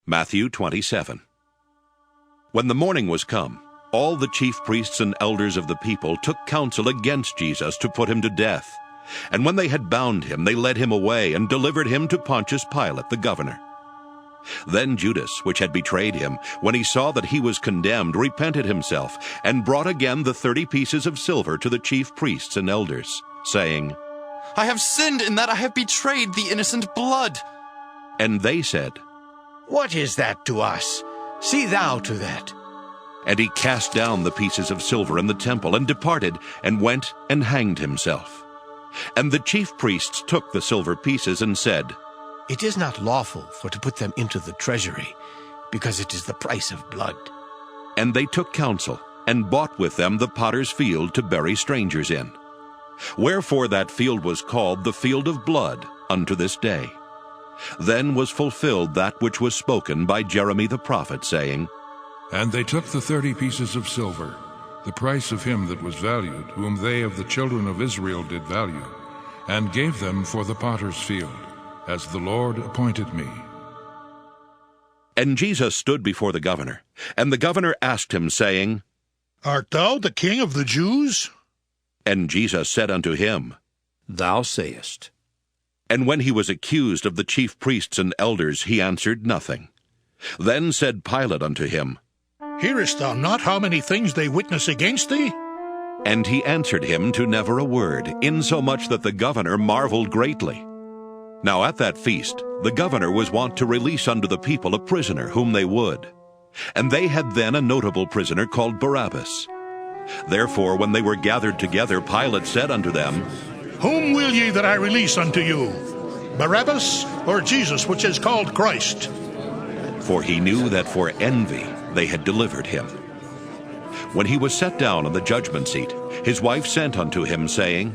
Matthew 27. When the morning was come, all the chief priests and elders of the people took counsel against Jesus to put him to death. And when they had bound him, they led him away and delivered him to Pontius Pilate, the governor. Then Judas, which had betrayed him, when he saw that he was condemned, repented himself, and brought again the 30 pieces of silver to the chief priests and elders, saying, I have sinned in that I have betrayed the innocent blood. And they said, What is that to us? See thou to that. And he cast down the pieces of silver in the temple, and departed, and went and hanged himself. And the chief priests took the silver pieces, and said, It is not lawful for to put them into the treasury, because it is the price of blood. And they took counsel, and bought with them the potter's field to bury strangers in. Wherefore that field was called the field of blood unto this day. Then was fulfilled that which was spoken by Jeremy the prophet, saying, And they took the 30 pieces of silver, the price of him that was valued, whom they of the children of Israel did value, and gave them for the potter's field, as the Lord appointed me. And Jesus stood before the governor, and the governor asked him, saying, Art thou the King of the Jews? And Jesus said unto him, Thou sayest. And when he was accused of the chief priests and elders, he answered nothing. Then said Pilate unto him, Hearest thou not how many things they witness against thee? And he answered him to never a word, insomuch that the governor marveled greatly. Now at that feast the governor was wont to release unto the people a prisoner whom they would. And they had then a notable prisoner called Barabbas. Therefore when they were gathered together, Pilate said unto them, Whom will ye that I release unto you, Barabbas or Jesus, which is called Christ? For he knew that for envy they had delivered him. When he was set down on the judgment seat, his wife sent unto him, saying,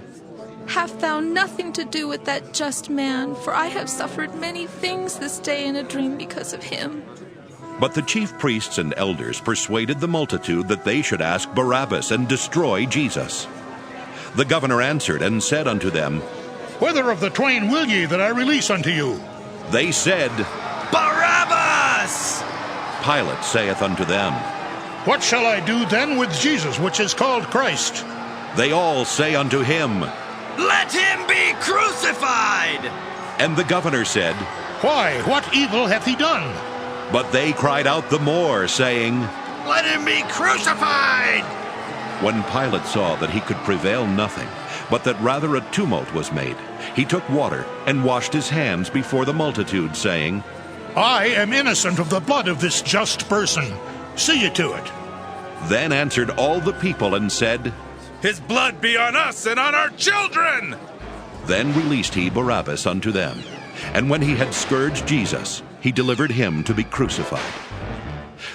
Have thou nothing to do with that just man, for I have suffered many things this day in a dream because of him. But the chief priests and elders persuaded the multitude that they should ask Barabbas and destroy Jesus. The governor answered and said unto them, Whether of the twain will ye that I release unto you? They said, Barabbas! Pilate saith unto them, What shall I do then with Jesus, which is called Christ? They all say unto him, Let him be crucified! And the governor said, Why, what evil hath he done? But they cried out the more, saying, Let him be crucified! When Pilate saw that he could prevail nothing, but that rather a tumult was made, he took water and washed his hands before the multitude, saying, I am innocent of the blood of this just person. See ye to it. Then answered all the people and said, His blood be on us and on our children! Then released he Barabbas unto them. And when he had scourged Jesus, he delivered him to be crucified.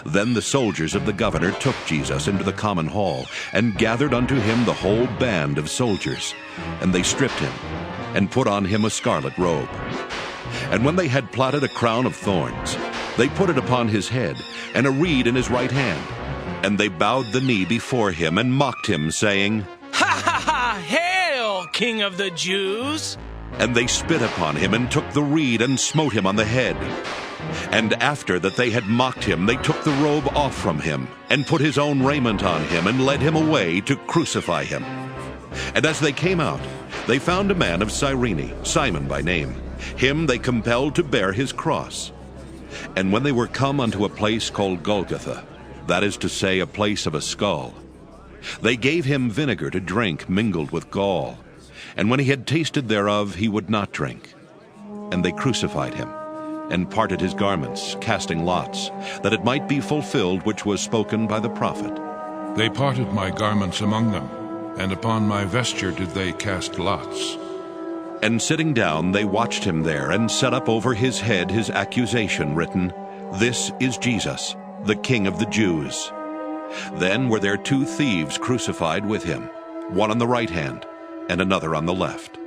Then the soldiers of the governor took Jesus into the common hall, and gathered unto him the whole band of soldiers. And they stripped him, and put on him a scarlet robe. And when they had platted a crown of thorns, they put it upon his head, and a reed in his right hand. And they bowed the knee before him, and mocked him, saying, Ha ha ha! Hail, King of the Jews! And they spit upon him, and took the reed, and smote him on the head. And after that they had mocked him, they took the robe off from him, and put his own raiment on him, and led him away to crucify him. And as they came out, they found a man of Cyrene, Simon by name. Him they compelled to bear his cross. And when they were come unto a place called Golgotha, that is to say, a place of a skull, they gave him vinegar to drink mingled with gall. And when he had tasted thereof, he would not drink. And they crucified him, and parted his garments, casting lots, that it might be fulfilled which was spoken by the prophet. They parted my garments among them, and upon my vesture did they cast lots. And sitting down, they watched him there, and set up over his head his accusation, written, This is Jesus, the King of the Jews. Then were there 2 thieves crucified with him, one on the right hand, and another on the left.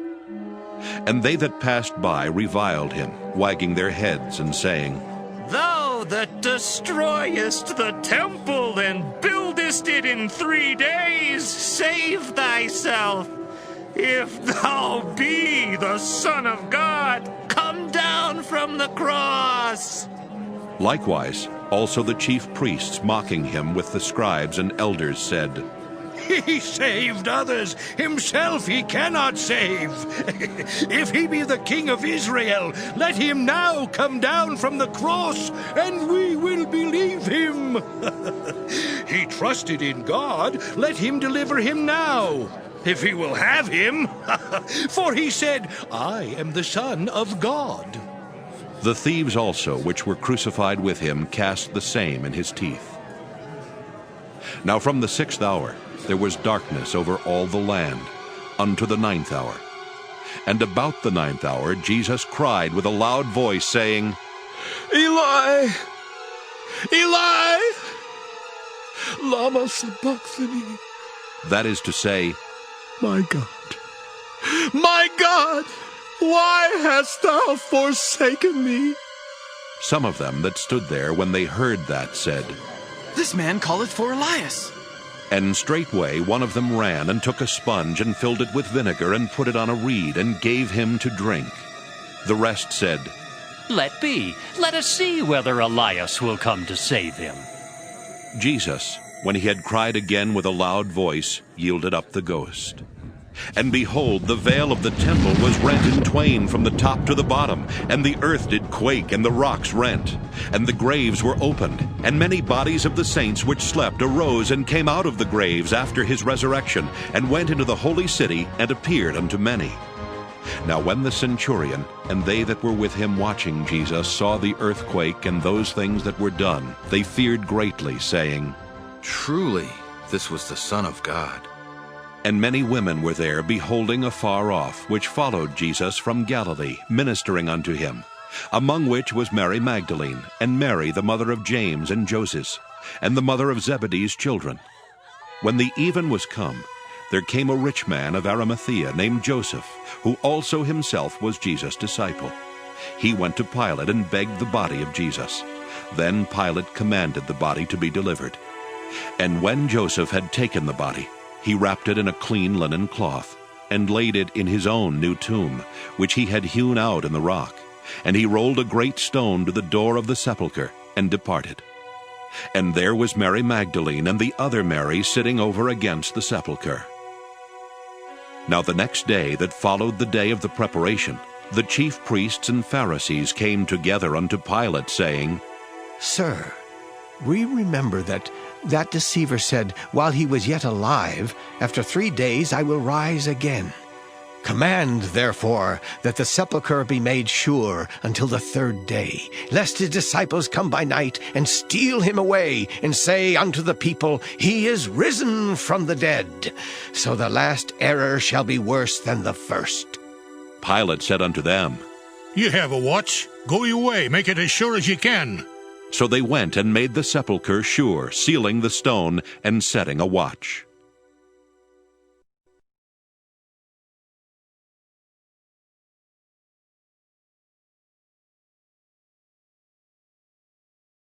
And they that passed by reviled him, wagging their heads, and saying, Thou that destroyest the temple and buildest it in 3 days, save thyself. If thou be the Son of God, come down from the cross. Likewise, also the chief priests, mocking him with the scribes and elders, said, He saved others, himself he cannot save. If he be the King of Israel, let him now come down from the cross, and we will believe him. He trusted in God, let him deliver him now, if he will have him. For he said, I am the Son of God. The thieves also, which were crucified with him, cast the same in his teeth. Now from the 6th hour there was darkness over all the land, unto the 9th hour. And about the 9th hour Jesus cried with a loud voice, saying, Eli, Eli, lama sabachthani. That is to say, My God, why hast thou forsaken me? some of them that stood there when they heard that said, This man calleth for Elias. And straightway one of them ran and took a sponge and filled it with vinegar and put it on a reed and gave him to drink. The rest said, Let be. Let us see whether Elias will come to save him. Jesus, when he had cried again with a loud voice, yielded up the ghost. And behold, the veil of the temple was rent in twain from the top to the bottom, and the earth did quake, and the rocks rent. And the graves were opened, and many bodies of the saints which slept arose and came out of the graves after his resurrection, and went into the holy city, and appeared unto many. Now when the centurion and they that were with him watching Jesus saw the earthquake and those things that were done, they feared greatly, saying, Truly, this was the Son of God. And many women were there, beholding afar off, which followed Jesus from Galilee, ministering unto him, among which was Mary Magdalene, and Mary the mother of James and Joses, and the mother of Zebedee's children. When the even was come, there came a rich man of Arimathea named Joseph, who also himself was Jesus' disciple. He went to Pilate and begged the body of Jesus. Then Pilate commanded the body to be delivered. And when Joseph had taken the body, he wrapped it in a clean linen cloth, and laid it in his own new tomb, which he had hewn out in the rock. And he rolled a great stone to the door of the sepulchre, and departed. And there was Mary Magdalene and the other Mary sitting over against the sepulchre. Now the next day that followed the day of the preparation, the chief priests and Pharisees came together unto Pilate, saying, Sir, we remember that deceiver said, while he was yet alive, after 3 days I will rise again. Command, therefore, that the sepulchre be made sure until the 3rd day, lest his disciples come by night and steal him away, and say unto the people, He is risen from the dead. So the last error shall be worse than the first. Pilate said unto them, You have a watch. Go your way. Make it as sure as you can. So they went and made the sepulchre sure, sealing the stone and setting a watch.